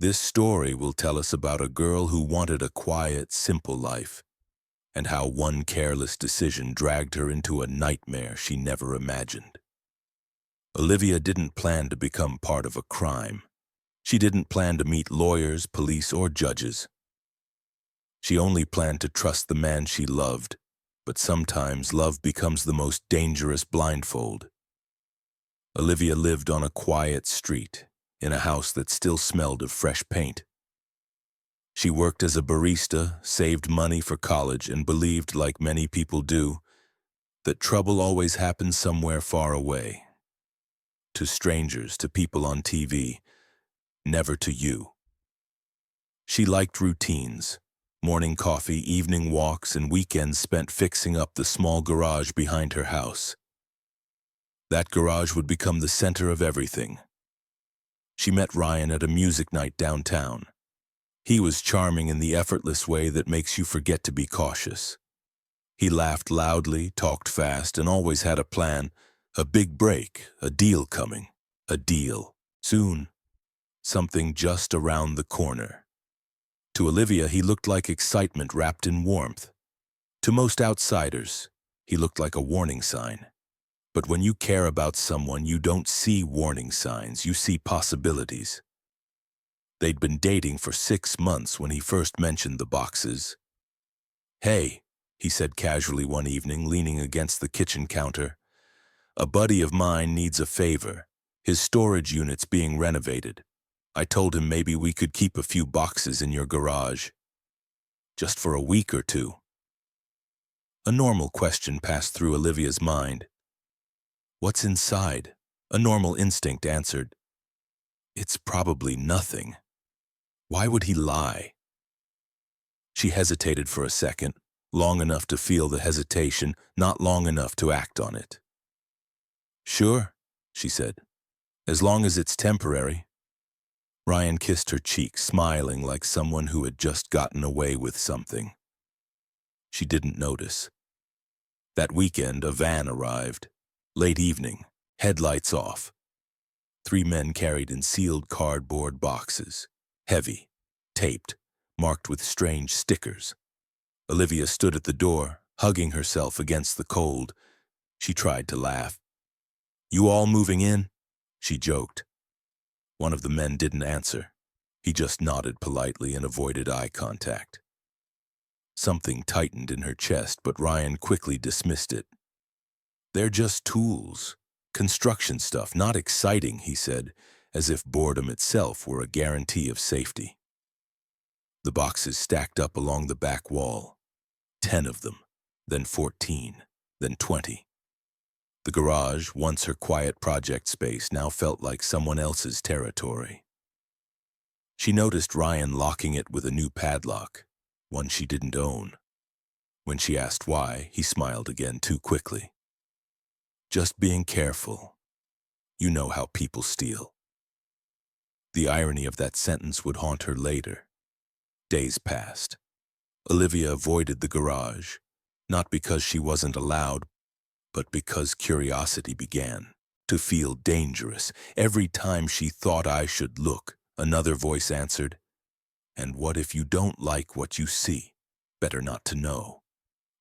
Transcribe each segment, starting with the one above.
This story will tell us about a girl who wanted a quiet, simple life, and how one careless decision dragged her into a nightmare she never imagined. Olivia didn't plan to become part of a crime. She didn't plan to meet lawyers, police, or judges. She only planned to trust the man she loved, but sometimes love becomes the most dangerous blindfold. Olivia lived on a quiet street, in a house that still smelled of fresh paint. She worked as a barista, saved money for college, and believed, like many people do, that trouble always happens somewhere far away. To strangers, to people on TV, never to you. She liked routines, morning coffee, evening walks, and weekends spent fixing up the small garage behind her house. That garage would become the center of everything. She met Ryan at a music night downtown. He was charming in the effortless way that makes you forget to be cautious. He laughed loudly, talked fast, and always had a plan, a big break, a deal coming, a deal, soon, something just around the corner. To Olivia, he looked like excitement wrapped in warmth. To most outsiders, he looked like a warning sign. But when you care about someone, you don't see warning signs, you see possibilities. They'd been dating for 6 months when he first mentioned the boxes. "Hey," he said casually one evening, leaning against the kitchen counter. "A buddy of mine needs a favor. His storage unit's being renovated. I told him maybe we could keep a few boxes in your garage. Just for a week or two." A normal question passed through Olivia's mind. "What's inside?" A normal instinct answered. "It's probably nothing. Why would he lie?" She hesitated for a second, long enough to feel the hesitation, not long enough to act on it. "Sure," she said, "as long as it's temporary." Ryan kissed her cheek, smiling like someone who had just gotten away with something. She didn't notice. That weekend, a van arrived. Late evening, headlights off. 3 men carried in sealed cardboard boxes, heavy, taped, marked with strange stickers. Olivia stood at the door, hugging herself against the cold. She tried to laugh. "You all moving in?" she joked. One of the men didn't answer. He just nodded politely and avoided eye contact. Something tightened in her chest, but Ryan quickly dismissed it. "They're just tools. Construction stuff, not exciting," he said, as if boredom itself were a guarantee of safety. The boxes stacked up along the back wall. 10 of them, then 14, then 20. The garage, once her quiet project space, now felt like someone else's territory. She noticed Ryan locking it with a new padlock, one she didn't own. When she asked why, he smiled again too quickly. "Just being careful. You know how people steal." The irony of that sentence would haunt her later. Days passed. Olivia avoided the garage, not because she wasn't allowed, but because curiosity began to feel dangerous. Every time she thought, "I should look," another voice answered, "And what if you don't like what you see? Better not to know.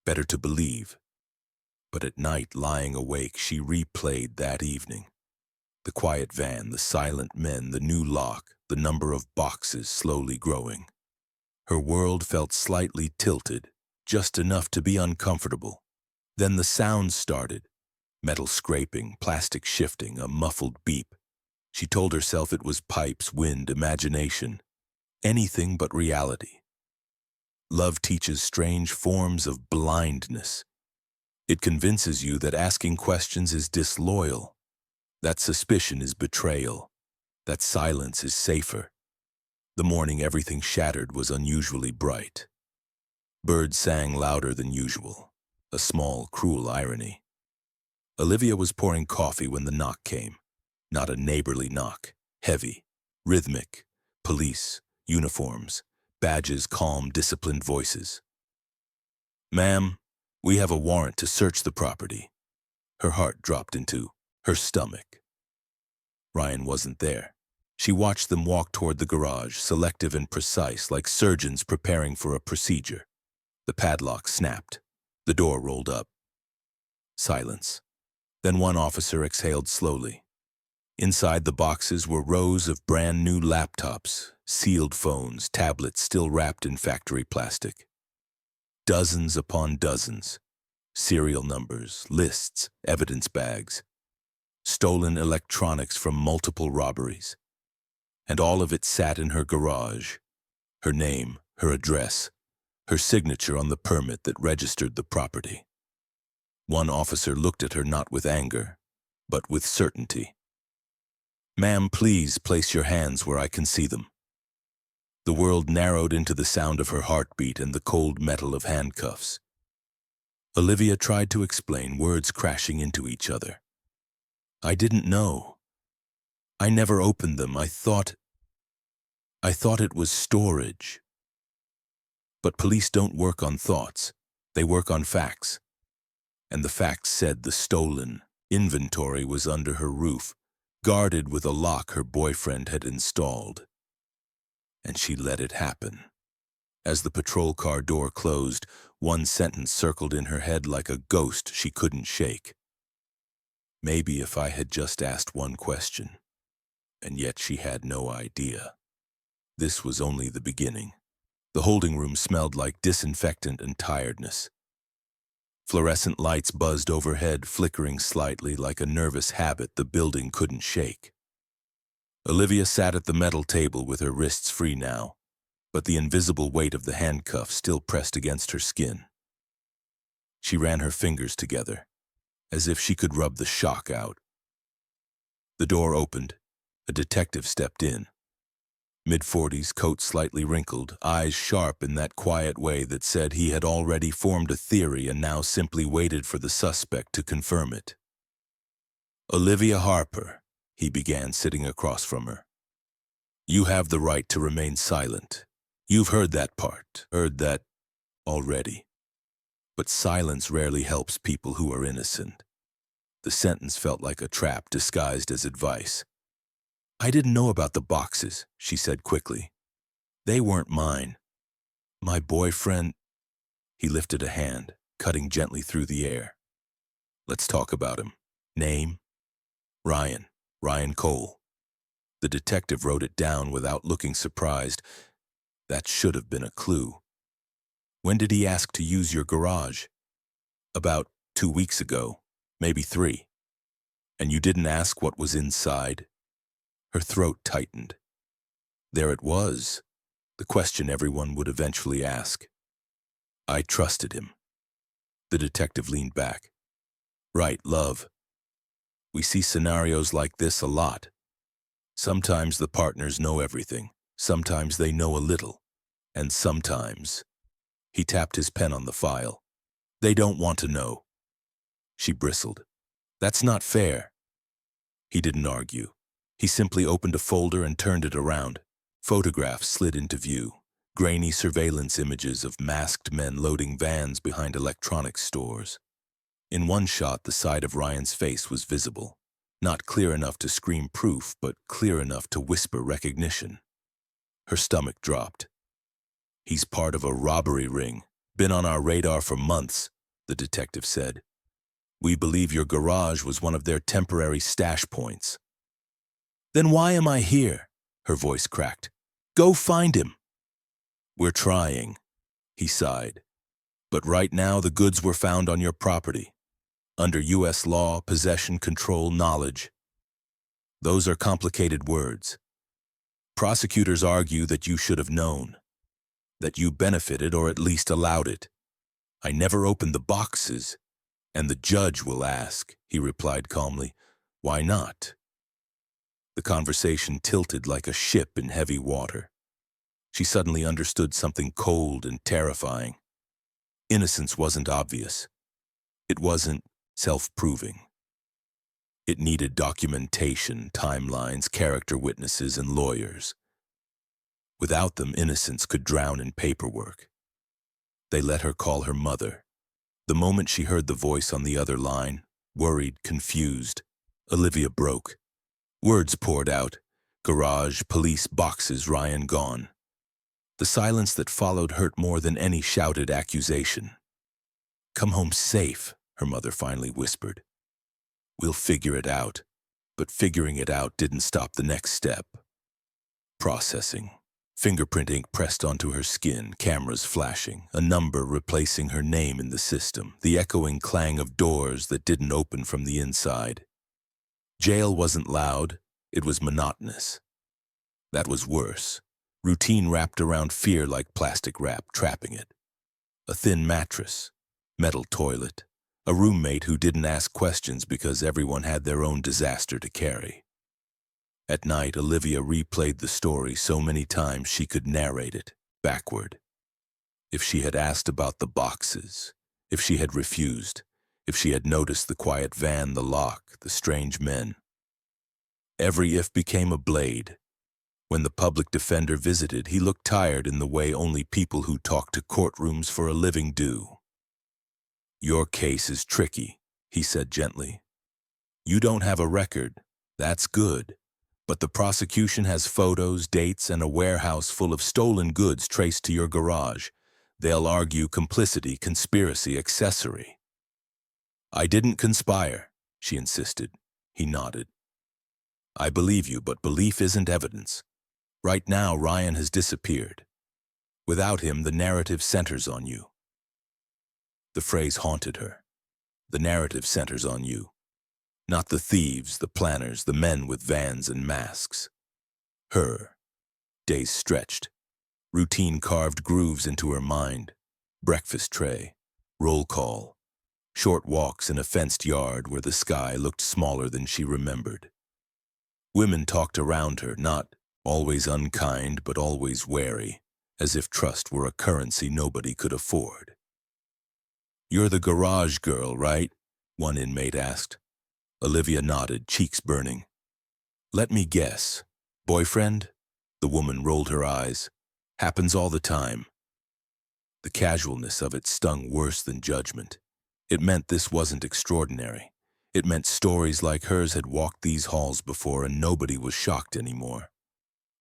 Better to believe." But at night, lying awake, she replayed that evening. The quiet van, the silent men, the new lock, the number of boxes slowly growing. Her world felt slightly tilted, just enough to be uncomfortable. Then the sounds started. Metal scraping, plastic shifting, a muffled beep. She told herself it was pipes, wind, imagination. Anything but reality. Love teaches strange forms of blindness. It convinces you that asking questions is disloyal, that suspicion is betrayal, that silence is safer. The morning everything shattered was unusually bright. Birds sang louder than usual, a small, cruel irony. Olivia was pouring coffee when the knock came. Not a neighborly knock, heavy, rhythmic, police, uniforms, badges, calm, disciplined voices. "Ma'am, we have a warrant to search the property." Her heart dropped into her stomach. Ryan wasn't there. She watched them walk toward the garage, selective and precise, like surgeons preparing for a procedure. The padlock snapped. The door rolled up. Silence. Then one officer exhaled slowly. Inside the boxes were rows of brand new laptops, sealed phones, tablets still wrapped in factory plastic. Dozens upon dozens. Serial numbers, lists, evidence bags. Stolen electronics from multiple robberies. And all of it sat in her garage. Her name, her address, her signature on the permit that registered the property. One officer looked at her not with anger, but with certainty. "Ma'am, please place your hands where I can see them." The world narrowed into the sound of her heartbeat and the cold metal of handcuffs. Olivia tried to explain, words crashing into each other. "I didn't know. I never opened them. I thought it was storage." But police don't work on thoughts. They work on facts. And the facts said the stolen inventory was under her roof, guarded with a lock her boyfriend had installed. And she let it happen. As the patrol car door closed, one sentence circled in her head like a ghost she couldn't shake. Maybe if I had just asked one question. And yet she had no idea. This was only the beginning. The holding room smelled like disinfectant and tiredness. Fluorescent lights buzzed overhead, flickering slightly like a nervous habit the building couldn't shake. Olivia sat at the metal table with her wrists free now, but the invisible weight of the handcuff still pressed against her skin. She ran her fingers together, as if she could rub the shock out. The door opened. A detective stepped in. Mid-40s, coat slightly wrinkled, eyes sharp in that quiet way that said he had already formed a theory and now simply waited for the suspect to confirm it. "Olivia Harper," he began, sitting across from her. "You have the right to remain silent. You've heard that part, heard that already. But silence rarely helps people who are innocent." The sentence felt like a trap disguised as advice. "I didn't know about the boxes," she said quickly. "They weren't mine. My boyfriend—" He lifted a hand, cutting gently through the air. "Let's talk about him. Name?" Ryan Cole." The detective wrote it down without looking surprised. That should have been a clue. "When did he ask to use your garage?" "About 2 weeks ago, maybe 3. "And you didn't ask what was inside?" Her throat tightened. There it was, the question everyone would eventually ask. "I trusted him." The detective leaned back. "Right, love. We see scenarios like this a lot. Sometimes the partners know everything. Sometimes they know a little. And sometimes—" He tapped his pen on the file. "They don't want to know." She bristled. "That's not fair." He didn't argue. He simply opened a folder and turned it around. Photographs slid into view. Grainy surveillance images of masked men loading vans behind electronics stores. In one shot, the side of Ryan's face was visible. Not clear enough to scream proof, but clear enough to whisper recognition. Her stomach dropped. "He's part of a robbery ring. Been on our radar for months," the detective said. "We believe your garage was one of their temporary stash points." "Then why am I here?" Her voice cracked. "Go find him." "We're trying," he sighed. "But right now the goods were found on your property. Under U.S. law, possession, control, knowledge. Those are complicated words. Prosecutors argue that you should have known, that you benefited or at least allowed it. I never opened the boxes, and the judge will ask," he replied calmly, "why not?" The conversation tilted like a ship in heavy water. She suddenly understood something cold and terrifying. Innocence wasn't obvious. It wasn't self-proving. It needed documentation, timelines, character witnesses, and lawyers. Without them, innocence could drown in paperwork. They let her call her mother. The moment she heard the voice on the other line, worried, confused, Olivia broke. Words poured out. Garage, police, boxes, Ryan gone. The silence that followed hurt more than any shouted accusation. "Come home safe," her mother finally whispered. "We'll figure it out." But figuring it out didn't stop the next step. Processing. Fingerprint ink pressed onto her skin, cameras flashing, a number replacing her name in the system, the echoing clang of doors that didn't open from the inside. Jail wasn't loud, it was monotonous. That was worse. Routine wrapped around fear like plastic wrap, trapping it. A thin mattress, metal toilet, a roommate who didn't ask questions because everyone had their own disaster to carry. At night, Olivia replayed the story so many times she could narrate it, backward. If she had asked about the boxes, if she had refused, if she had noticed the quiet van, the lock, the strange men. Every if became a blade. When the public defender visited, he looked tired in the way only people who talk to courtrooms for a living do. "Your case is tricky," he said gently. "You don't have a record. That's good. But the prosecution has photos, dates, and a warehouse full of stolen goods traced to your garage. They'll argue complicity, conspiracy, accessory." "I didn't conspire," she insisted. He nodded. "I believe you, but belief isn't evidence. Right now, Ryan has disappeared. Without him, the narrative centers on you." The phrase haunted her. The narrative centers on you. Not the thieves, the planners, the men with vans and masks. Her. Days stretched. Routine carved grooves into her mind. Breakfast tray. Roll call. Short walks in a fenced yard where the sky looked smaller than she remembered. Women talked around her, not always unkind, but always wary, as if trust were a currency nobody could afford. "You're the garage girl, right?" one inmate asked. Olivia nodded, cheeks burning. "Let me guess. Boyfriend?" The woman rolled her eyes. "Happens all the time." The casualness of it stung worse than judgment. It meant this wasn't extraordinary. It meant stories like hers had walked these halls before and nobody was shocked anymore.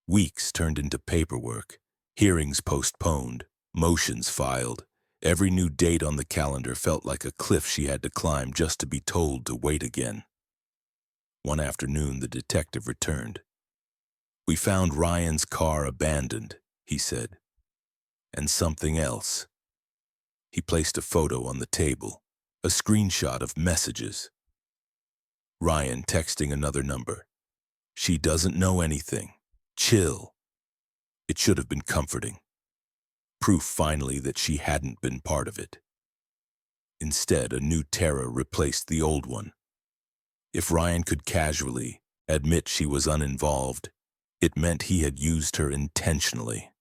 Weeks turned into paperwork, hearings postponed, motions filed. Every new date on the calendar felt like a cliff she had to climb just to be told to wait again. One afternoon, the detective returned. "We found Ryan's car abandoned," he said. "And something else." He placed a photo on the table, a screenshot of messages. Ryan texting another number. "She doesn't know anything. Chill." It should have been comforting. Proof finally that she hadn't been part of it. Instead, a new terror replaced the old one. If Ryan could casually admit she was uninvolved, it meant he had used her intentionally.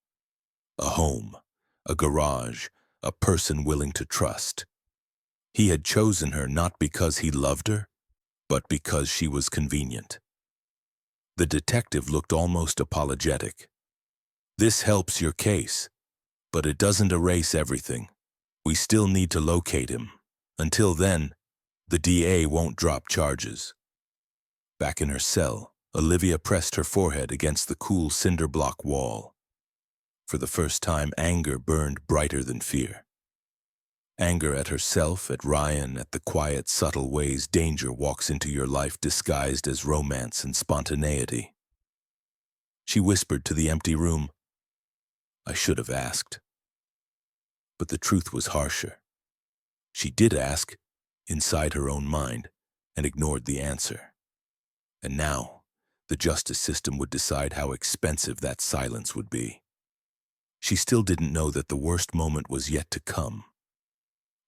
A home, a garage, a person willing to trust. He had chosen her not because he loved her, but because she was convenient. The detective looked almost apologetic. "This helps your case, but it doesn't erase everything. We still need to locate him. Until then, the DA won't drop charges." Back in her cell, Olivia pressed her forehead against the cool cinder block wall. For the first time, anger burned brighter than fear. Anger at herself, at Ryan, at the quiet, subtle ways danger walks into your life disguised as romance and spontaneity. She whispered to the empty room, "I should have asked." But the truth was harsher. She did ask, inside her own mind, and ignored the answer. And now, the justice system would decide how expensive that silence would be. She still didn't know that the worst moment was yet to come.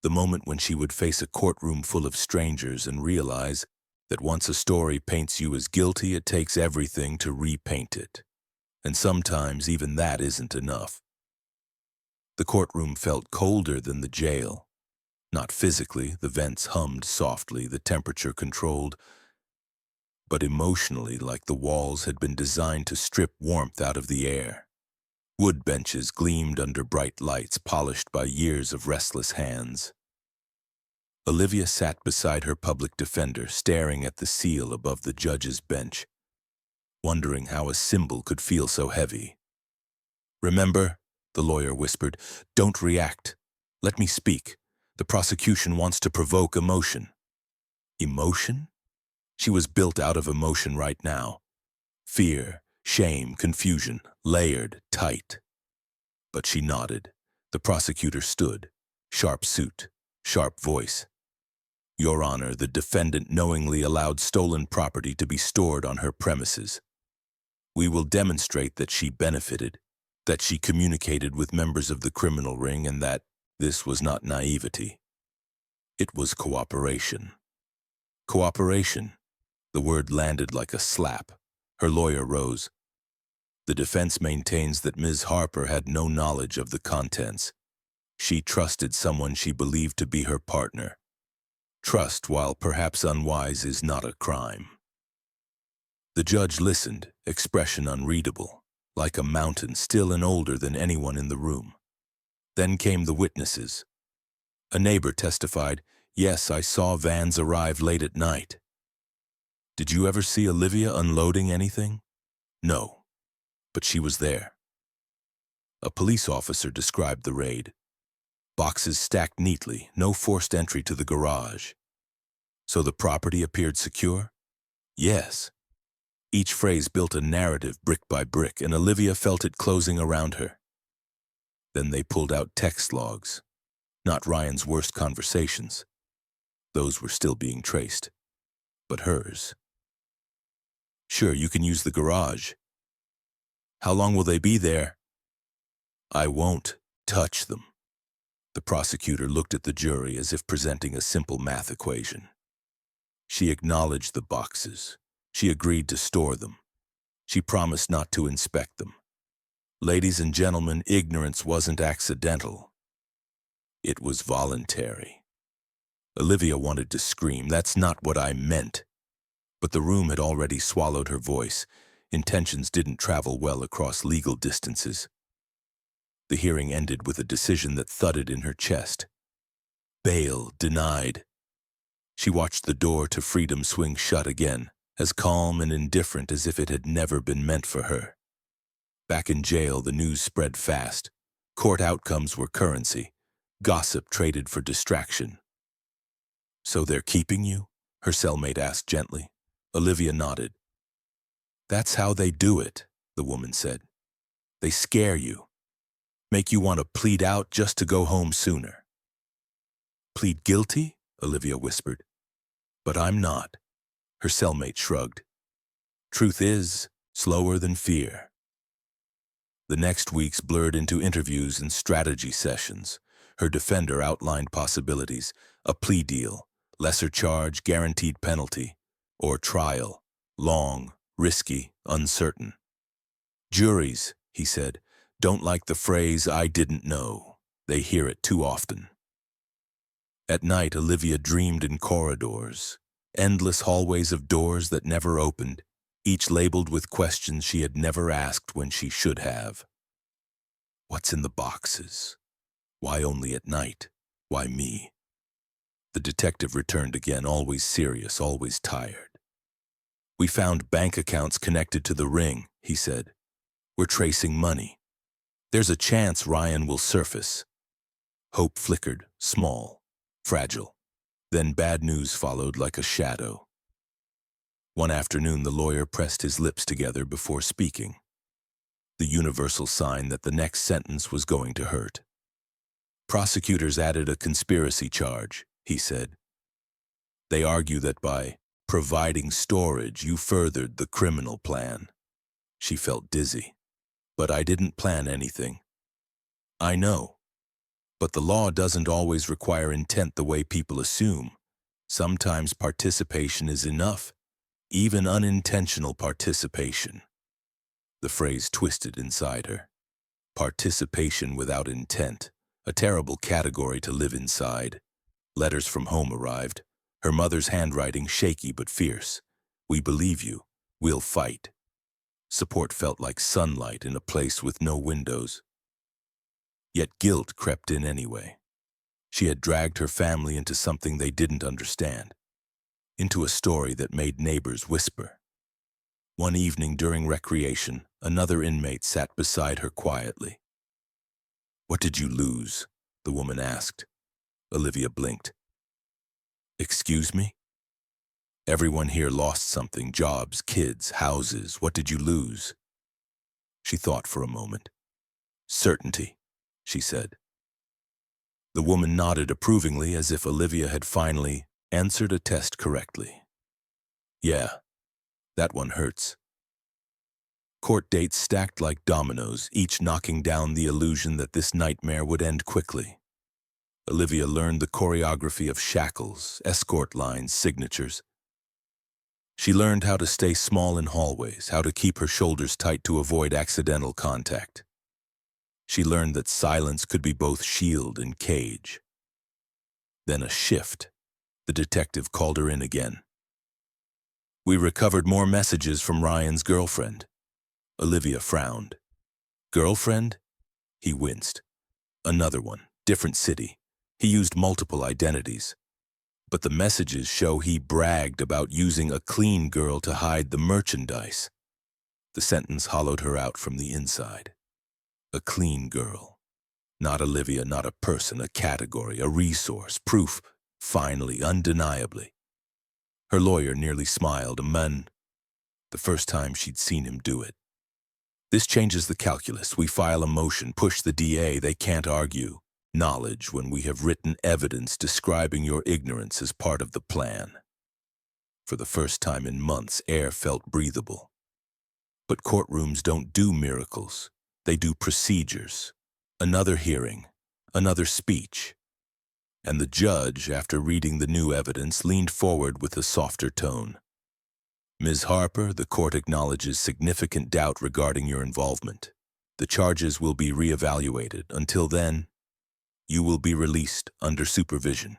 The moment when she would face a courtroom full of strangers and realize that once a story paints you as guilty, it takes everything to repaint it. And sometimes even that isn't enough. The courtroom felt colder than the jail. Not physically, the vents hummed softly, the temperature controlled, but emotionally, like the walls had been designed to strip warmth out of the air. Wood benches gleamed under bright lights, polished by years of restless hands. Olivia sat beside her public defender, staring at the seal above the judge's bench. wondering how a symbol could feel so heavy. "Remember," the lawyer whispered, "don't react. Let me speak. The prosecution wants to provoke emotion." Emotion? She was built out of emotion right now. Fear, shame, confusion, layered, tight. But she nodded. The prosecutor stood. Sharp suit, sharp voice. "Your Honor, the defendant knowingly allowed stolen property to be stored on her premises. We will demonstrate that she benefited, that she communicated with members of the criminal ring, and that this was not naivety. It was cooperation." Cooperation. The word landed like a slap. Her lawyer rose. "The defense maintains that Ms. Harper had no knowledge of the contents. She trusted someone she believed to be her partner. Trust, while perhaps unwise, is not a crime." The judge listened, expression unreadable, like a mountain, still and older than anyone in the room. Then came the witnesses. A neighbor testified, "Yes, I saw vans arrive late at night." "Did you ever see Olivia unloading anything?" "No, but she was there." A police officer described the raid. Boxes stacked neatly, no forced entry to the garage. "So the property appeared secure?" "Yes." Each phrase built a narrative brick by brick, and Olivia felt it closing around her. Then they pulled out text logs. Not Ryan's worst conversations. Those were still being traced. But hers. "Sure, you can use the garage." "How long will they be there?" "I won't touch them." The prosecutor looked at the jury as if presenting a simple math equation. She acknowledged the boxes. She agreed to store them. She promised not to inspect them. Ladies and gentlemen, ignorance wasn't accidental. It was voluntary. Olivia wanted to scream, "That's not what I meant." But the room had already swallowed her voice. Intentions didn't travel well across legal distances. The hearing ended with a decision that thudded in her chest. Bail denied. She watched the door to freedom swing shut again, as calm and indifferent as if it had never been meant for her. Back in jail, the news spread fast. Court outcomes were currency. Gossip traded for distraction. "So they're keeping you?" her cellmate asked gently. Olivia nodded. "That's how they do it," the woman said. "They scare you. Make you want to plead out just to go home sooner." "Plead guilty?" Olivia whispered. "But I'm not." Her cellmate shrugged. "Truth is slower than fear." The next weeks blurred into interviews and strategy sessions. Her defender outlined possibilities: a plea deal, lesser charge, guaranteed penalty, or trial, long, risky, uncertain. "Juries," he said, "don't like the phrase 'I didn't know.' They hear it too often." At night, Olivia dreamed in corridors, endless hallways of doors that never opened, each labeled with questions she had never asked when she should have. What's in the boxes? Why only at night? Why me? The detective returned again, always serious, always tired. "We found bank accounts connected to the ring," he said. "We're tracing money. There's a chance Ryan will surface." Hope flickered, small, fragile. Then bad news followed like a shadow. One afternoon, the lawyer pressed his lips together before speaking. The universal sign that the next sentence was going to hurt. "Prosecutors added a conspiracy charge," he said. "They argue that by providing storage, you furthered the criminal plan." She felt dizzy. "But I didn't plan anything." "I know. But the law doesn't always require intent the way people assume. Sometimes participation is enough, even unintentional participation." The phrase twisted inside her. Participation without intent, a terrible category to live inside. Letters from home arrived, her mother's handwriting shaky but fierce. "We believe you. We'll fight." Support felt like sunlight in a place with no windows. Yet guilt crept in anyway. She had dragged her family into something they didn't understand, into a story that made neighbors whisper. One evening during recreation, another inmate sat beside her quietly. "What did you lose?" the woman asked. Olivia blinked. "Excuse me?" "Everyone here lost something, jobs, kids, houses. What did you lose?" She thought for a moment. "Certainty," she said. The woman nodded approvingly as if Olivia had finally answered a test correctly. "Yeah, that one hurts." Court dates stacked like dominoes, each knocking down the illusion that this nightmare would end quickly. Olivia learned the choreography of shackles, escort lines, signatures. She learned how to stay small in hallways, how to keep her shoulders tight to avoid accidental contact. She learned that silence could be both shield and cage. Then a shift. The detective called her in again. "We recovered more messages from Ryan's girlfriend." Olivia frowned. "Girlfriend?" He winced. "Another one, different city. He used multiple identities. But the messages show he bragged about using a clean girl to hide the merchandise." The sentence hollowed her out from the inside. A clean girl. Not Olivia, not a person, a category, a resource, proof, finally, undeniably. Her lawyer nearly smiled, a man, the first time she'd seen him do it. "This changes the calculus. We file a motion, push the DA, they can't argue. Knowledge when we have written evidence describing your ignorance as part of the plan." For the first time in months, air felt breathable. But courtrooms don't do miracles. They do procedures. Another hearing, another speech. And the judge, after reading the new evidence, leaned forward with a softer tone. "Ms. Harper, the court acknowledges significant doubt regarding your involvement. The charges will be reevaluated. Until then, you will be released under supervision."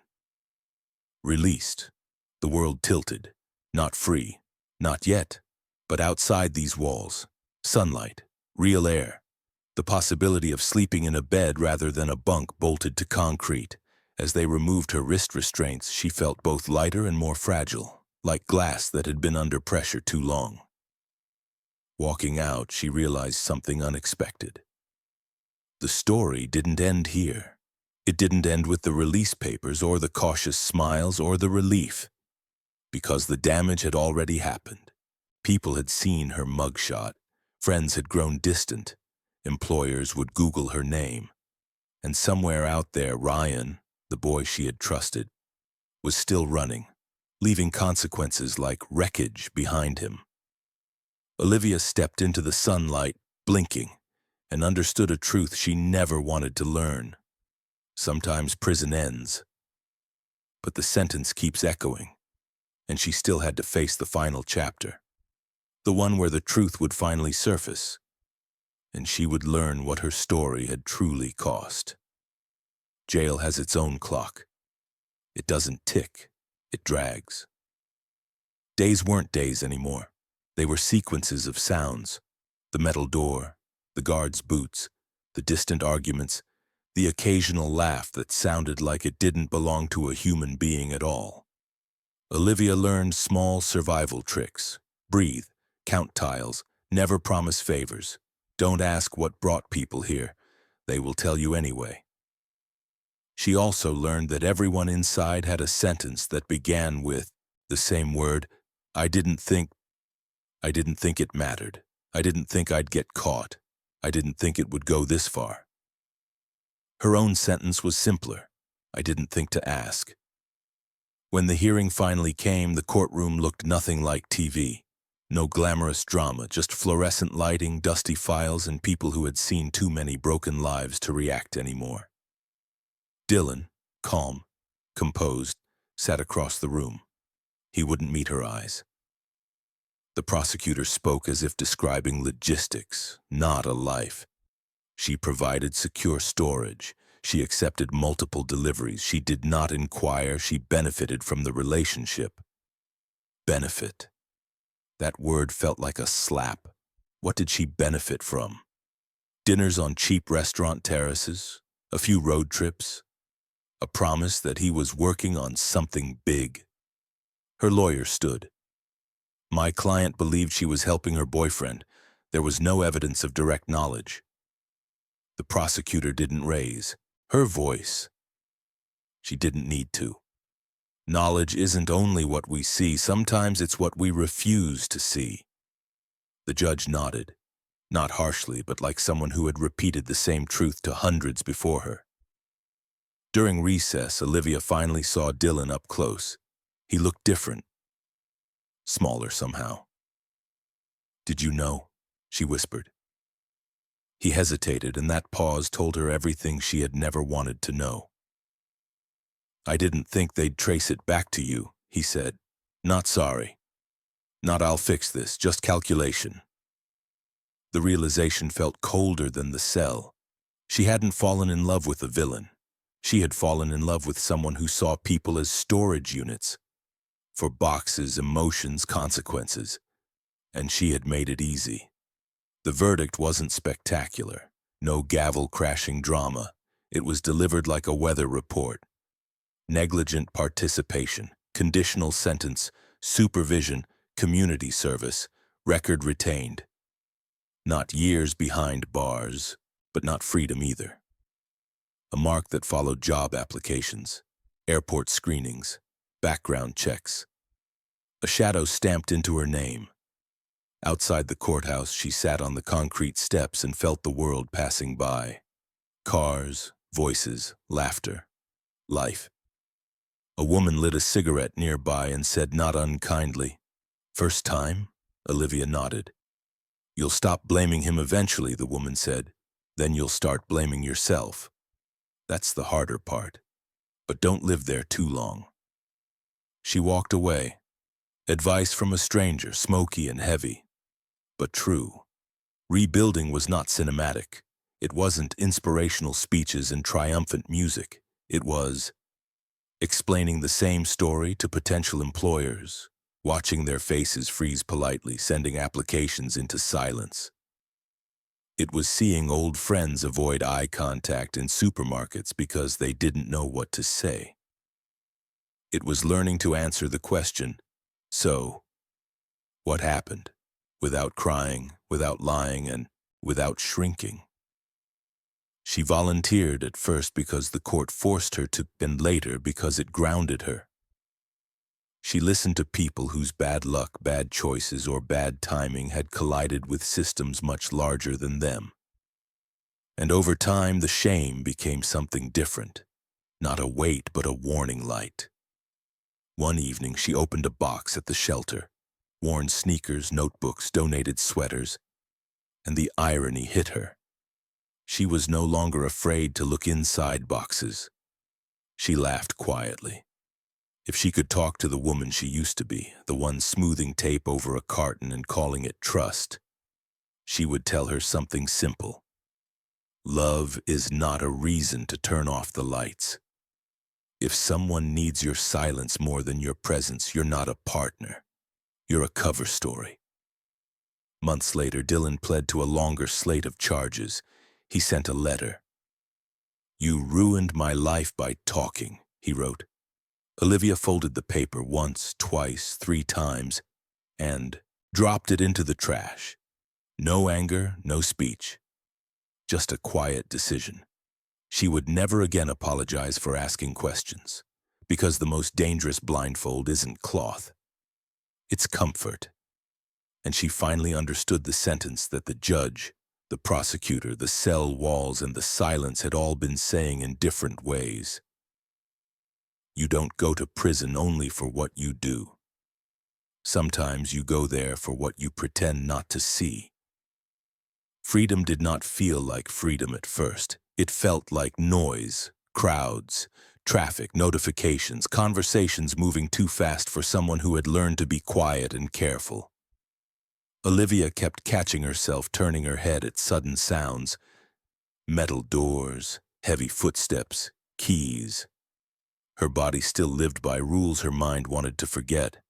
Released. The world tilted. Not free. Not yet. But outside these walls. Sunlight. Real air. The possibility of sleeping in a bed rather than a bunk bolted to concrete. As they removed her wrist restraints, she felt both lighter and more fragile, like glass that had been under pressure too long. Walking out, she realized something unexpected. The story didn't end here. It didn't end with the release papers or the cautious smiles or the relief. Because the damage had already happened. People had seen her mugshot. Friends had grown distant. Employers would Google her name. And somewhere out there, Ryan, the boy she had trusted, was still running, leaving consequences like wreckage behind him. Olivia stepped into the sunlight, blinking, and understood a truth she never wanted to learn. Sometimes prison ends, but the sentence keeps echoing, and she still had to face the final chapter, the one where the truth would finally surface, and she would learn what her story had truly cost. Jail has its own clock. It doesn't tick, it drags. Days weren't days anymore. They were sequences of sounds. The metal door, the guard's boots, the distant arguments, the occasional laugh that sounded like it didn't belong to a human being at all. Olivia learned small survival tricks. Breathe, count tiles, never promise favors. Don't ask what brought people here. They will tell you anyway. She also learned that everyone inside had a sentence that began with the same word, I didn't think it mattered. I didn't think I'd get caught. I didn't think it would go this far." Her own sentence was simpler. I didn't think to ask. When the hearing finally came, the courtroom looked nothing like TV. No glamorous drama, just fluorescent lighting, dusty files, and people who had seen too many broken lives to react anymore. Dylan, calm, composed, sat across the room. He wouldn't meet her eyes. The prosecutor spoke as if describing logistics, not a life. She provided secure storage. She accepted multiple deliveries. She did not inquire. She benefited from the relationship. Benefit. That word felt like a slap. What did she benefit from? Dinners on cheap restaurant terraces, a few road trips, a promise that he was working on something big. Her lawyer stood. My client believed she was helping her boyfriend. There was no evidence of direct knowledge. The prosecutor didn't raise her voice. She didn't need to. Knowledge isn't only what we see, sometimes it's what we refuse to see. The judge nodded, not harshly, but like someone who had repeated the same truth to hundreds before her. During recess, Olivia finally saw Dylan up close. He looked different, smaller somehow. "Did you know?" she whispered. He hesitated, and that pause told her everything she had never wanted to know. "I didn't think they'd trace it back to you," he said. "Not sorry. Not I'll fix this, just calculation." The realization felt colder than the cell. She hadn't fallen in love with a villain. She had fallen in love with someone who saw people as storage units for boxes, emotions, consequences. And she had made it easy. The verdict wasn't spectacular. No gavel-crashing drama. It was delivered like a weather report. Negligent participation, conditional sentence, supervision, community service, record retained. Not years behind bars, but not freedom either. A mark that followed job applications, airport screenings, background checks. A shadow stamped into her name. Outside the courthouse, she sat on the concrete steps and felt the world passing by. Cars, voices, laughter, life. A woman lit a cigarette nearby and said not unkindly, "First time?" Olivia nodded. "You'll stop blaming him eventually," the woman said. "Then you'll start blaming yourself. That's the harder part. But don't live there too long." She walked away. Advice from a stranger, smoky and heavy, but true. Rebuilding was not cinematic. It wasn't inspirational speeches and triumphant music. It was explaining the same story to potential employers, watching their faces freeze politely, sending applications into silence. It was seeing old friends avoid eye contact in supermarkets because they didn't know what to say. It was learning to answer the question, "So, what happened?" without crying, without lying, and without shrinking. She volunteered at first because the court forced her to, and later because it grounded her. She listened to people whose bad luck, bad choices, or bad timing had collided with systems much larger than them. And over time, the shame became something different. Not a weight, but a warning light. One evening, she opened a box at the shelter. Worn sneakers, notebooks, donated sweaters, and the irony hit her. She was no longer afraid to look inside boxes. She laughed quietly. If she could talk to the woman she used to be, the one smoothing tape over a carton and calling it trust, she would tell her something simple. Love is not a reason to turn off the lights. If someone needs your silence more than your presence, you're not a partner. You're a cover story. Months later, Dylan pled to a longer slate of charges. He sent a letter. "You ruined my life by talking," he wrote. Olivia folded the paper once, twice, 3 times, and dropped it into the trash. No anger, no speech. Just a quiet decision. She would never again apologize for asking questions, because the most dangerous blindfold isn't cloth. It's comfort. And she finally understood the sentence that the judge, the prosecutor, the cell walls, and the silence had all been saying in different ways. You don't go to prison only for what you do. Sometimes you go there for what you pretend not to see. Freedom did not feel like freedom at first. It felt like noise, crowds, traffic, notifications, conversations moving too fast for someone who had learned to be quiet and careful. Olivia kept catching herself turning her head at sudden sounds. Metal doors, heavy footsteps, keys. Her body still lived by rules her mind wanted to forget.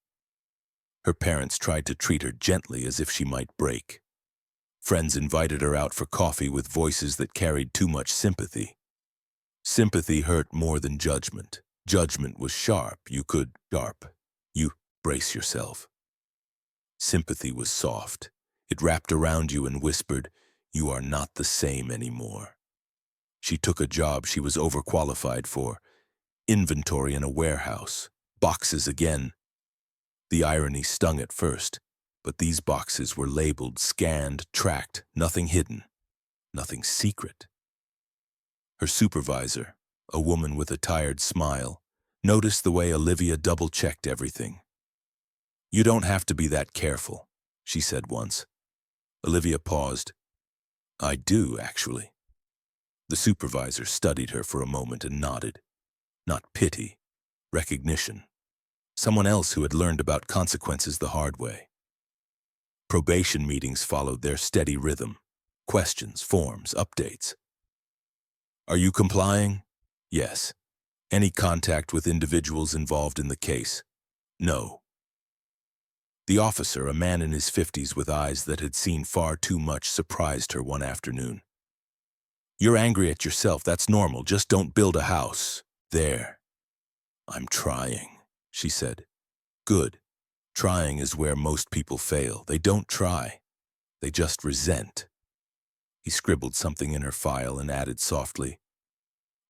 Her parents tried to treat her gently as if she might break. Friends invited her out for coffee with voices that carried too much sympathy. Sympathy hurt more than judgment. Judgment was sharp. You brace yourself. Sympathy was soft. It wrapped around you and whispered, "You are not the same anymore." She took a job she was overqualified for, inventory in a warehouse, boxes again. The irony stung at first, but these boxes were labeled, scanned, tracked, nothing hidden, nothing secret. Her supervisor, a woman with a tired smile, noticed the way Olivia double-checked everything. "You don't have to be that careful," she said once. Olivia paused. "I do, actually." The supervisor studied her for a moment and nodded. Not pity, recognition. Someone else who had learned about consequences the hard way. Probation meetings followed their steady rhythm. Questions, forms, updates. "Are you complying?" "Yes." "Any contact with individuals involved in the case?" "No." The officer, a man in his 50s with eyes that had seen far too much, surprised her one afternoon. "You're angry at yourself, that's normal, just don't build a house. There." "I'm trying," she said. "Good. Trying is where most people fail. They don't try. They just resent." He scribbled something in her file and added softly,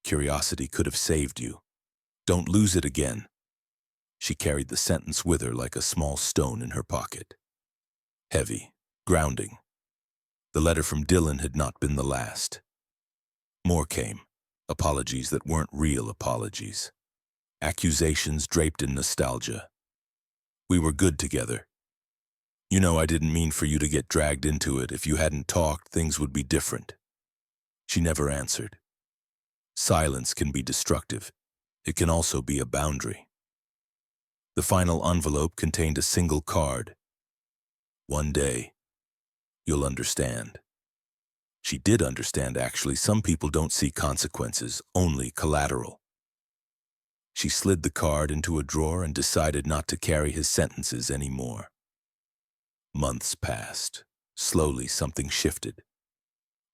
"Curiosity could have saved you. Don't lose it again." She carried the sentence with her like a small stone in her pocket. Heavy, grounding. The letter from Dylan had not been the last. More came, apologies that weren't real apologies. Accusations draped in nostalgia. "We were good together. You know I didn't mean for you to get dragged into it. If you hadn't talked, things would be different." She never answered. Silence can be destructive. It can also be a boundary. The final envelope contained a single card. "One day, you'll understand." She did understand, actually. Some people don't see consequences, only collateral. She slid the card into a drawer and decided not to carry his sentences anymore. Months passed. Slowly, something shifted.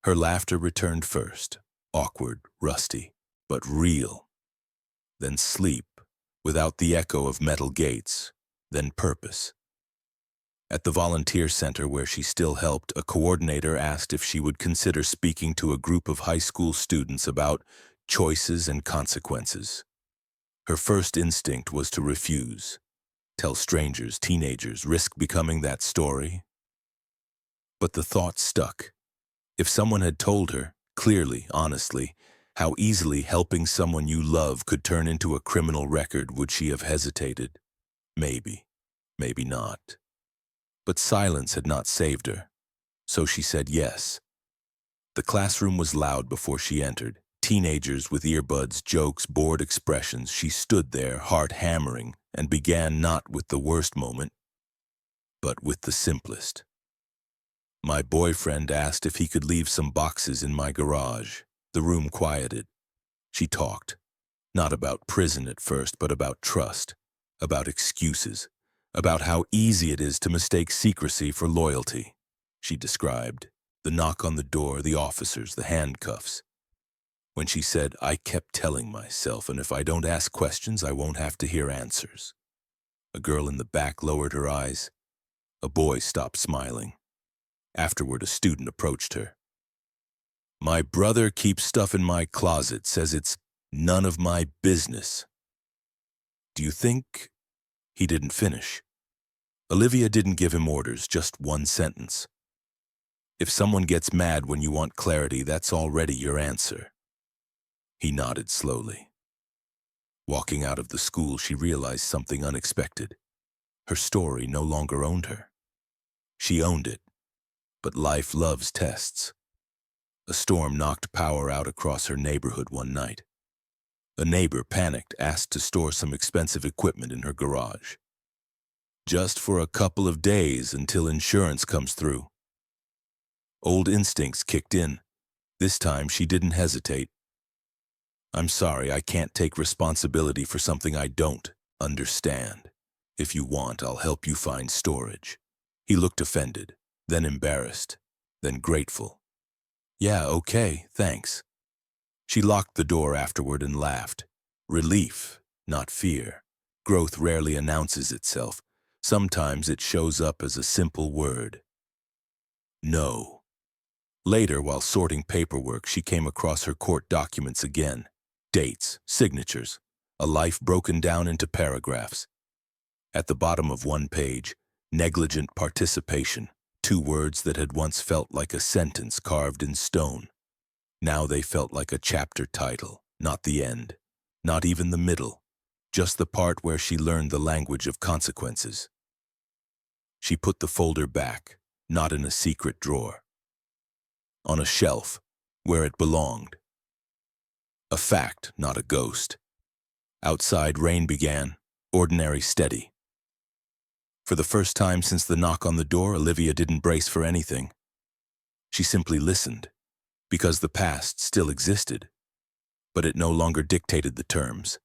Her laughter returned first, awkward, rusty, but real. Then sleep, without the echo of metal gates. Then purpose. At the volunteer center where she still helped, a coordinator asked if she would consider speaking to a group of high school students about choices and consequences. Her first instinct was to refuse. Tell strangers, teenagers, risk becoming that story. But the thought stuck. If someone had told her, clearly, honestly, how easily helping someone you love could turn into a criminal record, would she have hesitated? Maybe, maybe not. But silence had not saved her, so she said yes. The classroom was loud before she entered. Teenagers with earbuds, jokes, bored expressions. She stood there, heart hammering, and began not with the worst moment, but with the simplest. "My boyfriend asked if he could leave some boxes in my garage." The room quieted. She talked, not about prison at first, but about trust, about excuses, about how easy it is to mistake secrecy for loyalty. She described the knock on the door, the officers, the handcuffs. When she said, "I kept telling myself, and if I don't ask questions, I won't have to hear answers." A girl in the back lowered her eyes. A boy stopped smiling. Afterward, a student approached her. "My brother keeps stuff in my closet, says it's none of my business." "Do you think—" He didn't finish. Olivia didn't give him orders, just one sentence. "If someone gets mad when you want clarity, that's already your answer." He nodded slowly. Walking out of the school, she realized something unexpected. Her story no longer owned her. She owned it, but life loves tests. A storm knocked power out across her neighborhood one night. A neighbor, panicked, asked to store some expensive equipment in her garage. "Just for a couple of days until insurance comes through." Old instincts kicked in. This time she didn't hesitate. "I'm sorry, I can't take responsibility for something I don't understand. If you want, I'll help you find storage." He looked offended, then embarrassed, then grateful. "Yeah, okay, thanks." She locked the door afterward and laughed. Relief, not fear. Growth rarely announces itself. Sometimes it shows up as a simple word. No. Later, while sorting paperwork, she came across her court documents again. Dates, signatures, a life broken down into paragraphs. At the bottom of one page, negligent participation, 2 words that had once felt like a sentence carved in stone. Now they felt like a chapter title, not the end, not even the middle, just the part where she learned the language of consequences. She put the folder back, not in a secret drawer. On a shelf, where it belonged. A fact, not a ghost. Outside, rain began, ordinary steady. For the first time since the knock on the door, Olivia didn't brace for anything. She simply listened, because the past still existed, but it no longer dictated the terms.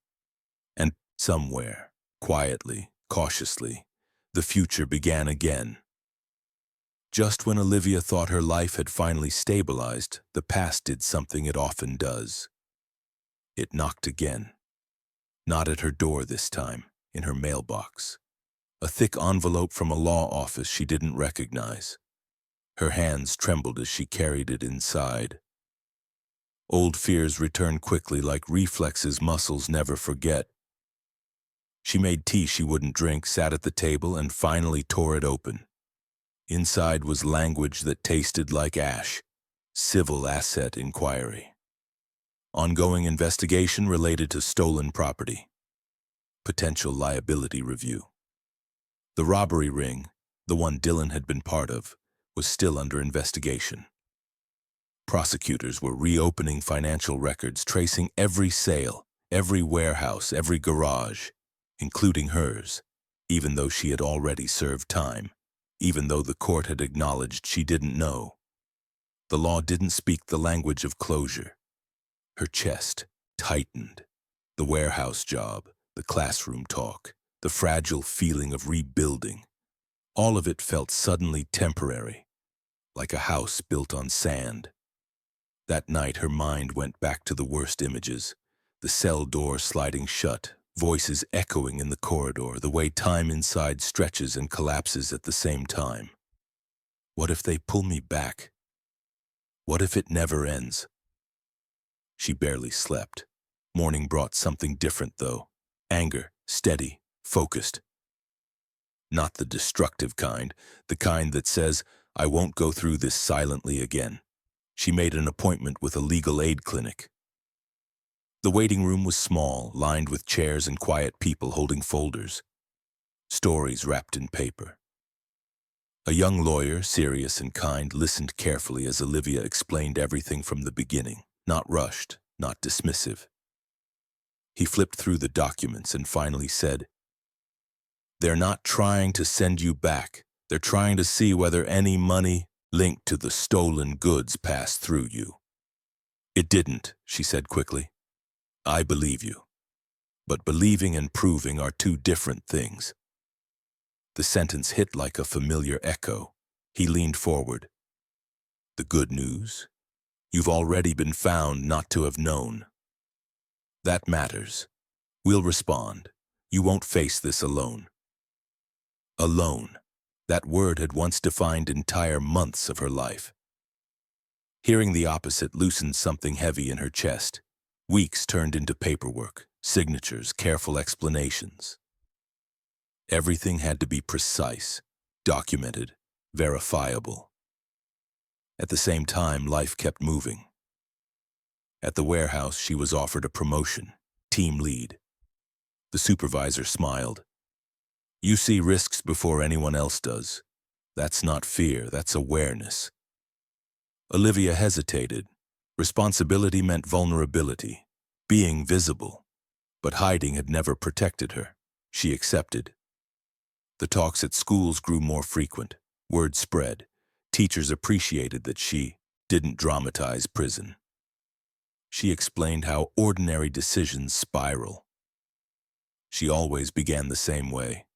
And somewhere, quietly, cautiously, the future began again. Just when Olivia thought her life had finally stabilized, the past did something it often does. It knocked again. Not at her door this time, in her mailbox. A thick envelope from a law office she didn't recognize. Her hands trembled as she carried it inside. Old fears returned quickly like reflexes muscles never forget. She made tea she wouldn't drink, sat at the table, and finally tore it open. Inside was language that tasted like ash. Civil asset inquiry. Ongoing investigation related to stolen property. Potential liability review. The robbery ring, the one Dylan had been part of, was still under investigation. Prosecutors were reopening financial records, tracing every sale, every warehouse, every garage, including hers, even though she had already served time. Even though the court had acknowledged she didn't know. The law didn't speak the language of closure. Her chest tightened. The warehouse job, the classroom talk, the fragile feeling of rebuilding. All of it felt suddenly temporary, like a house built on sand. That night her mind went back to the worst images, the cell door sliding shut, voices echoing in the corridor, the way time inside stretches and collapses at the same time. What if they pull me back? What if it never ends? She barely slept. Morning brought something different, though. Anger, steady, focused. Not the destructive kind, the kind that says, I won't go through this silently again. She made an appointment with a legal aid clinic. The waiting room was small, lined with chairs and quiet people holding folders. Stories wrapped in paper. A young lawyer, serious and kind, listened carefully as Olivia explained everything from the beginning, not rushed, not dismissive. He flipped through the documents and finally said, They're not trying to send you back. They're trying to see whether any money linked to the stolen goods passed through you. It didn't, she said quickly. I believe you. But believing and proving are 2 different things. The sentence hit like a familiar echo. He leaned forward. The good news? You've already been found not to have known. That matters. We'll respond. You won't face this alone. Alone. That word had once defined entire months of her life. Hearing the opposite loosened something heavy in her chest. Weeks turned into paperwork, signatures, careful explanations. Everything had to be precise, documented, verifiable. At the same time, life kept moving. At the warehouse, she was offered a promotion, team lead. The supervisor smiled. You see risks before anyone else does. That's not fear, that's awareness. Olivia hesitated. Responsibility meant vulnerability, being visible. But hiding had never protected her. She accepted. The talks at schools grew more frequent. Word spread. Teachers appreciated that she didn't dramatize prison. She explained how ordinary decisions spiral. She always began the same way.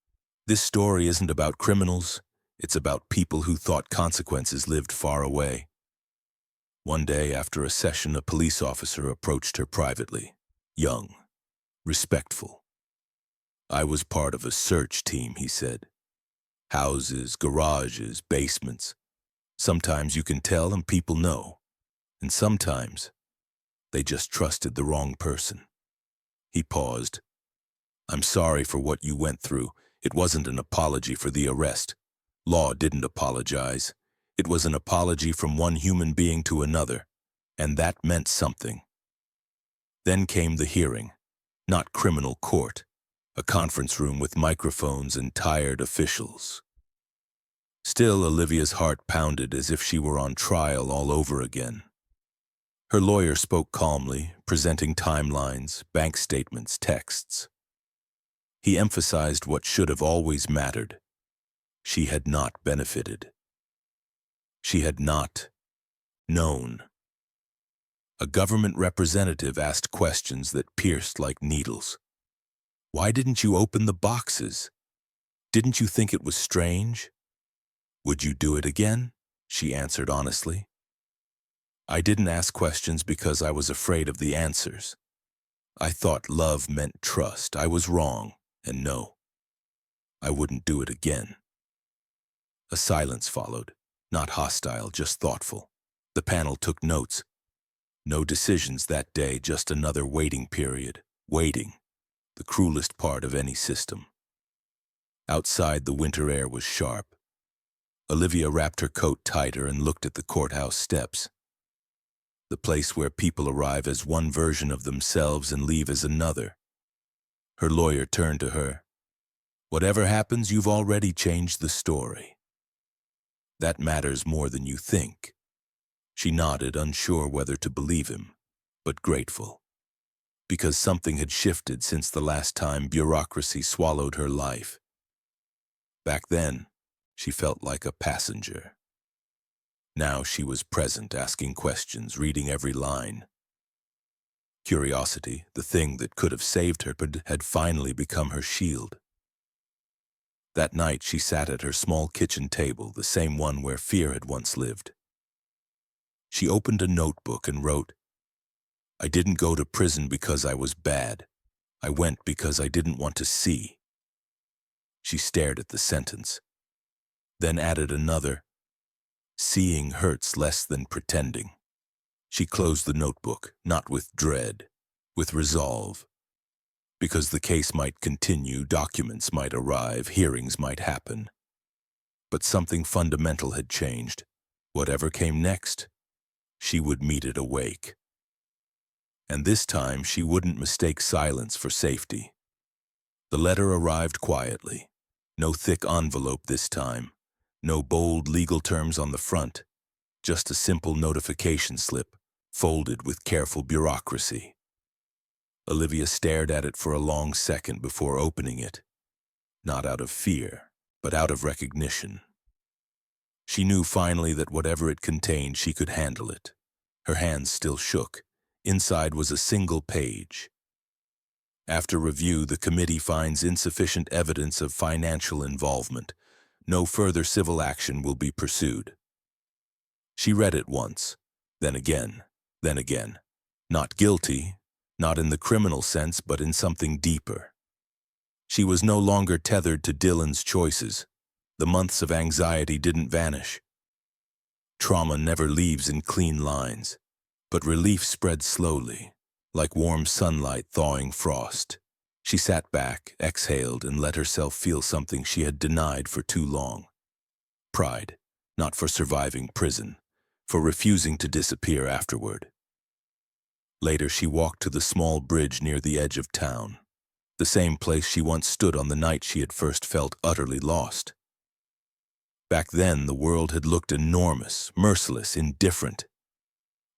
This story isn't about criminals. It's about people who thought consequences lived far away. One day after a session, a police officer approached her privately. Young, respectful. I was part of a search team, he said. Houses, garages, basements. Sometimes you can tell and people know. And sometimes they just trusted the wrong person. He paused. I'm sorry for what you went through. It wasn't an apology for the arrest. Law didn't apologize. It was an apology from one human being to another, and that meant something. Then came the hearing, not criminal court, a conference room with microphones and tired officials. Still, Olivia's heart pounded as if she were on trial all over again. Her lawyer spoke calmly, presenting timelines, bank statements, texts. He emphasized what should have always mattered. She had not benefited. She had not known. A government representative asked questions that pierced like needles. Why didn't you open the boxes? Didn't you think it was strange? Would you do it again? She answered honestly. I didn't ask questions because I was afraid of the answers. I thought love meant trust. I was wrong, and no, I wouldn't do it again. A silence followed, not hostile, just thoughtful. The panel took notes. No decisions that day, just another waiting period. Waiting, the cruelest part of any system. Outside, the winter air was sharp. Olivia wrapped her coat tighter and looked at the courthouse steps. The place where people arrive as one version of themselves and leave as another. Her lawyer turned to her. Whatever happens, you've already changed the story. That matters more than you think. She nodded, unsure whether to believe him, but grateful. Because something had shifted since the last time bureaucracy swallowed her life. Back then, she felt like a passenger. Now she was present, asking questions, reading every line. Curiosity, the thing that could have saved her, had finally become her shield. That night she sat at her small kitchen table, the same one where fear had once lived. She opened a notebook and wrote, I didn't go to prison because I was bad. I went because I didn't want to see. She stared at the sentence, then added another, seeing hurts less than pretending. She closed the notebook, not with dread, with resolve. Because the case might continue, documents might arrive, hearings might happen. But something fundamental had changed. Whatever came next, she would meet it awake. And this time she wouldn't mistake silence for safety. The letter arrived quietly. No thick envelope this time. No bold legal terms on the front. Just a simple notification slip, folded with careful bureaucracy. Olivia stared at it for a long second before opening it. Not out of fear, but out of recognition. She knew finally that whatever it contained, she could handle it. Her hands still shook. Inside was a single page. After review, the committee finds insufficient evidence of financial involvement. No further civil action will be pursued. She read it once, then again, then again. Not guilty, not in the criminal sense, but in something deeper. She was no longer tethered to Dylan's choices. The months of anxiety didn't vanish. Trauma never leaves in clean lines, but relief spread slowly, like warm sunlight thawing frost. She sat back, exhaled, and let herself feel something she had denied for too long. Pride, not for surviving prison, for refusing to disappear afterward. Later, she walked to the small bridge near the edge of town, the same place she once stood on the night she had first felt utterly lost. Back then, the world had looked enormous, merciless, indifferent.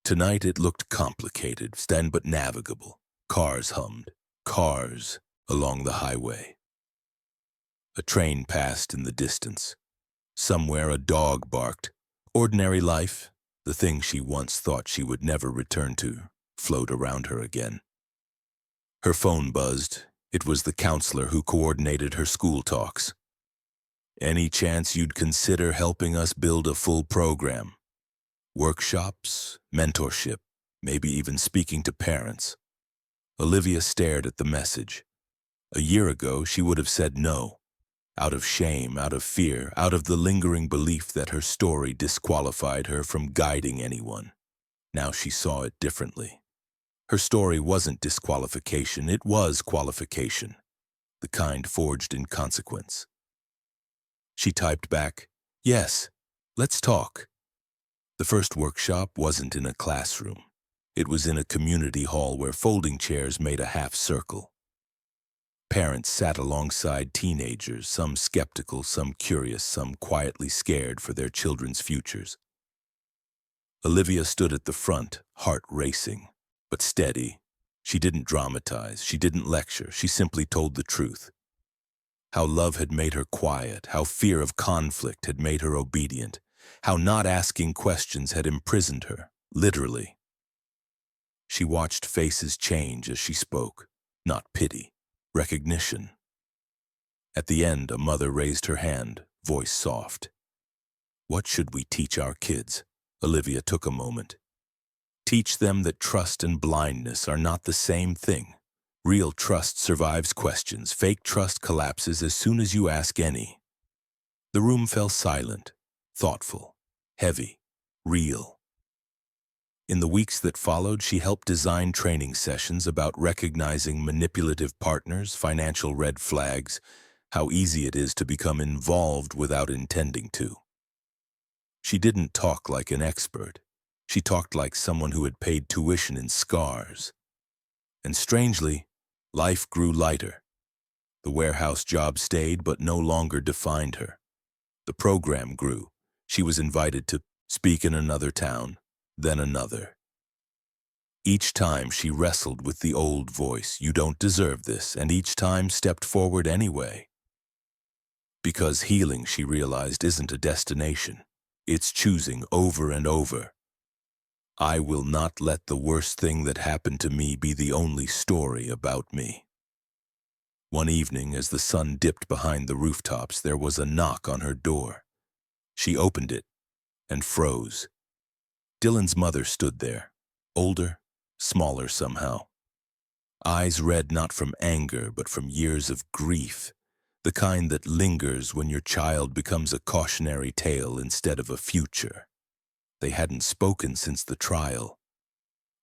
Tonight, it looked complicated, but navigable. Cars hummed, cars along the highway. A train passed in the distance. Somewhere, a dog barked. Ordinary life, the thing she once thought she would never return to, flowed around her again. Her phone buzzed. It was the counselor who coordinated her school talks. Any chance you'd consider helping us build a full program? Workshops, mentorship, maybe even speaking to parents. Olivia stared at the message. A year ago, she would have said no. Out of shame, out of fear, out of the lingering belief that her story disqualified her from guiding anyone. Now she saw it differently. Her story wasn't disqualification, it was qualification, the kind forged in consequence. She typed back, "Yes, let's talk." The first workshop wasn't in a classroom. It was in a community hall where folding chairs made a half circle. Parents sat alongside teenagers, some skeptical, some curious, some quietly scared for their children's futures. Olivia stood at the front, heart racing, but steady. She didn't dramatize, she didn't lecture, she simply told the truth. How love had made her quiet, how fear of conflict had made her obedient, how not asking questions had imprisoned her, literally. She watched faces change as she spoke, not pity, recognition. At the end, a mother raised her hand, voice soft. "What should we teach our kids?" Olivia took a moment. "Teach them that trust and blindness are not the same thing. Real trust survives questions. Fake trust collapses as soon as you ask any." The room fell silent, thoughtful, heavy, real. In the weeks that followed, she helped design training sessions about recognizing manipulative partners, financial red flags, how easy it is to become involved without intending to. She didn't talk like an expert. She talked like someone who had paid tuition in scars. And strangely, life grew lighter. The warehouse job stayed but no longer defined her. The program grew. She was invited to speak in another town, then another. Each time she wrestled with the old voice, "You don't deserve this," and each time stepped forward anyway. Because healing, she realized, isn't a destination. It's choosing over and over. I will not let the worst thing that happened to me be the only story about me. One evening, as the sun dipped behind the rooftops, there was a knock on her door. She opened it and froze. Dylan's mother stood there, older, smaller somehow. Eyes red not from anger, but from years of grief, the kind that lingers when your child becomes a cautionary tale instead of a future. They hadn't spoken since the trial.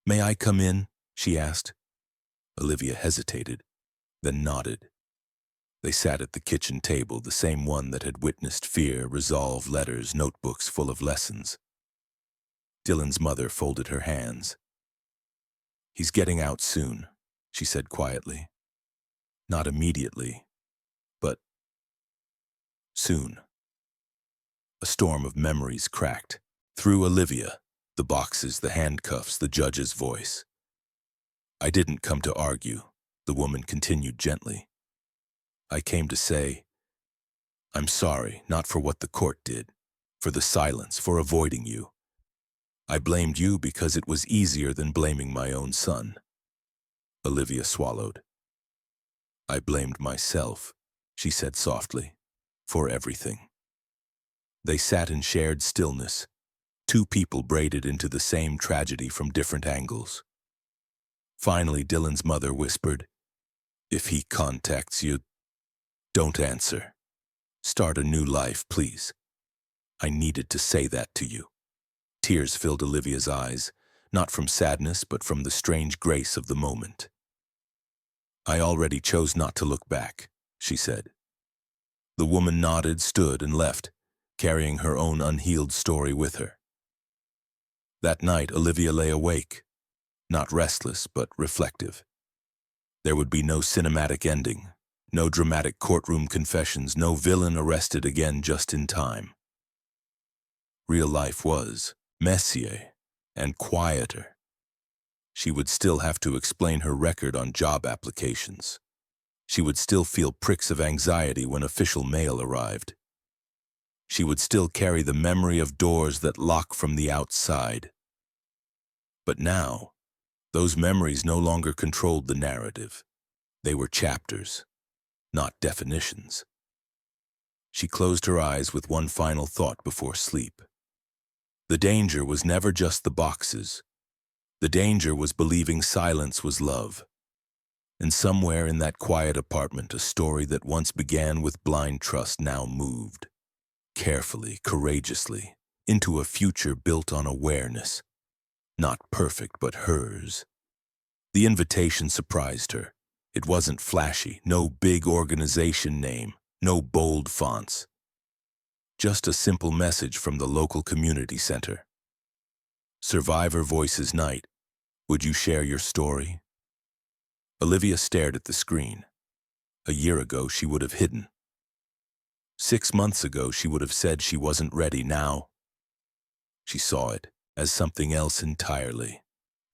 "May I come in?" she asked. Olivia hesitated, then nodded. They sat at the kitchen table, the same one that had witnessed fear, resolve, letters, notebooks full of lessons. Dylan's mother folded her hands. "He's getting out soon," she said quietly. "Not immediately, but soon." A storm of memories cracked. Through Olivia, the boxes, the handcuffs, the judge's voice. "I didn't come to argue," the woman continued gently. "I came to say, I'm sorry, not for what the court did, for the silence, for avoiding you. I blamed you because it was easier than blaming my own son." Olivia swallowed. "I blamed myself," she said softly, "for everything." They sat in shared stillness, two people braided into the same tragedy from different angles. Finally, Dylan's mother whispered, "If he contacts you, don't answer. Start a new life, please. I needed to say that to you." Tears filled Olivia's eyes, not from sadness, but from the strange grace of the moment. "I already chose not to look back," she said. The woman nodded, stood, and left, carrying her own unhealed story with her. That night, Olivia lay awake, not restless, but reflective. There would be no cinematic ending, no dramatic courtroom confessions, no villain arrested again just in time. Real life was messier and quieter. She would still have to explain her record on job applications. She would still feel pricks of anxiety when official mail arrived. She would still carry the memory of doors that lock from the outside. But now, those memories no longer controlled the narrative. They were chapters, not definitions. She closed her eyes with one final thought before sleep. The danger was never just the boxes. The danger was believing silence was love. And somewhere in that quiet apartment, a story that once began with blind trust now moved, carefully, courageously, into a future built on awareness. Not perfect, but hers. The invitation surprised her. It wasn't flashy, no big organization name, no bold fonts. Just a simple message from the local community center. Survivor Voices Night. Would you share your story? Olivia stared at the screen. A year ago, she would have hidden. 6 months ago, she would have said she wasn't ready. Now, she saw it as something else entirely.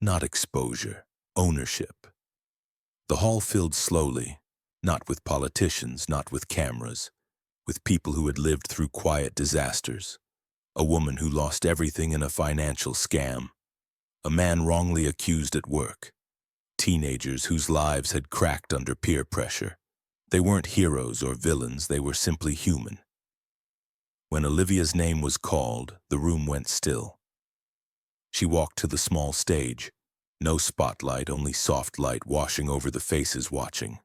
Not exposure, ownership. The hall filled slowly, not with politicians, not with cameras, with people who had lived through quiet disasters. A woman who lost everything in a financial scam. A man wrongly accused at work. Teenagers whose lives had cracked under peer pressure. They weren't heroes or villains, they were simply human. When Olivia's name was called, the room went still. She walked to the small stage. No spotlight, only soft light washing over the faces watching.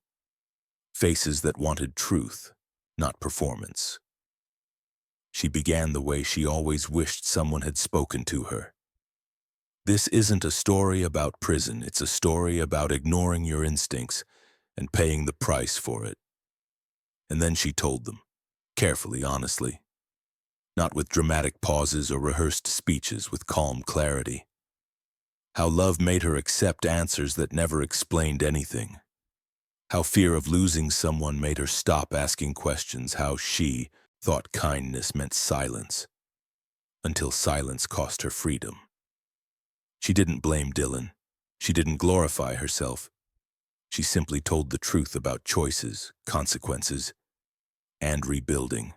Faces that wanted truth, not performance. She began the way she always wished someone had spoken to her. This isn't a story about prison, it's a story about ignoring your instincts and paying the price for it. And then she told them, carefully, honestly. Not with dramatic pauses or rehearsed speeches, with calm clarity. How love made her accept answers that never explained anything. How fear of losing someone made her stop asking questions. How she thought kindness meant silence, until silence cost her freedom. She didn't blame Dylan. She didn't glorify herself. She simply told the truth about choices, consequences, and rebuilding.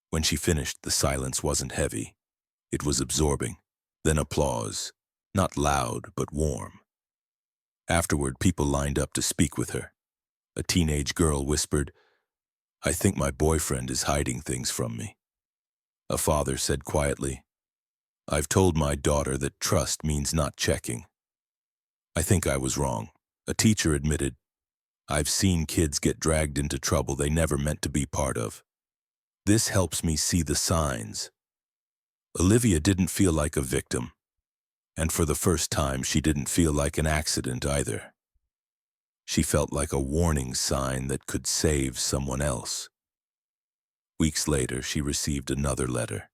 When she finished, the silence wasn't heavy. It was absorbing. Then applause, not loud, but warm. Afterward, people lined up to speak with her. A teenage girl whispered, "I think my boyfriend is hiding things from me." A father said quietly, "I've told my daughter that trust means not checking." "I think I was wrong." A teacher admitted, "I've seen kids get dragged into trouble they never meant to be part of. This helps me see the signs." Olivia didn't feel like a victim, and for the first time she didn't feel like an accident either. She felt like a warning sign that could save someone else. Weeks later, she received another letter.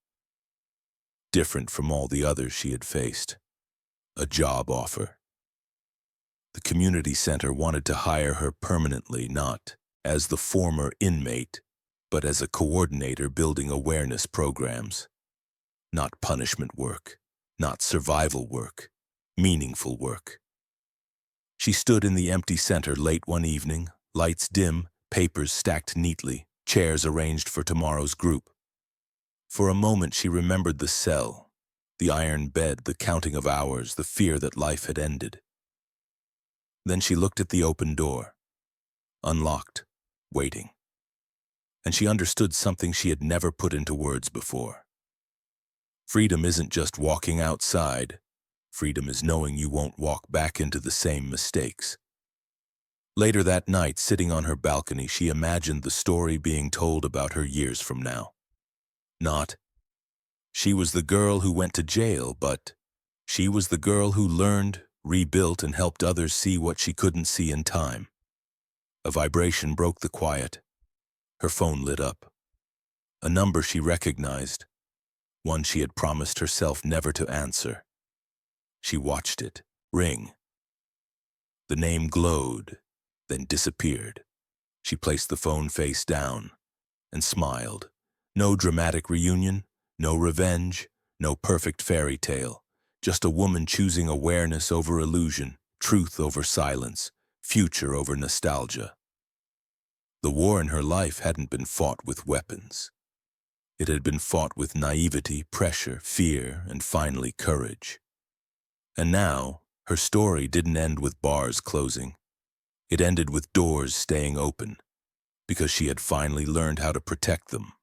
Different from all the others she had faced. A job offer. The community center wanted to hire her permanently, not as the former inmate, but as a coordinator building awareness programs. Not punishment work, not survival work, meaningful work. She stood in the empty center late one evening, lights dim, papers stacked neatly, chairs arranged for tomorrow's group. For a moment she remembered the cell, the iron bed, the counting of hours, the fear that life had ended. Then she looked at the open door, unlocked, waiting. And she understood something she had never put into words before. Freedom isn't just walking outside. Freedom is knowing you won't walk back into the same mistakes. Later that night, sitting on her balcony, she imagined the story being told about her years from now. Not, she was the girl who went to jail, but she was the girl who learned, rebuilt, and helped others see what she couldn't see in time. A vibration broke the quiet. Her phone lit up. A number she recognized, one she had promised herself never to answer. She watched it ring. The name glowed, then disappeared. She placed the phone face down and smiled. No dramatic reunion, no revenge, no perfect fairy tale. Just a woman choosing awareness over illusion, truth over silence, future over nostalgia. The war in her life hadn't been fought with weapons. It had been fought with naivety, pressure, fear, and finally courage. And now, her story didn't end with bars closing. It ended with doors staying open, because she had finally learned how to protect them.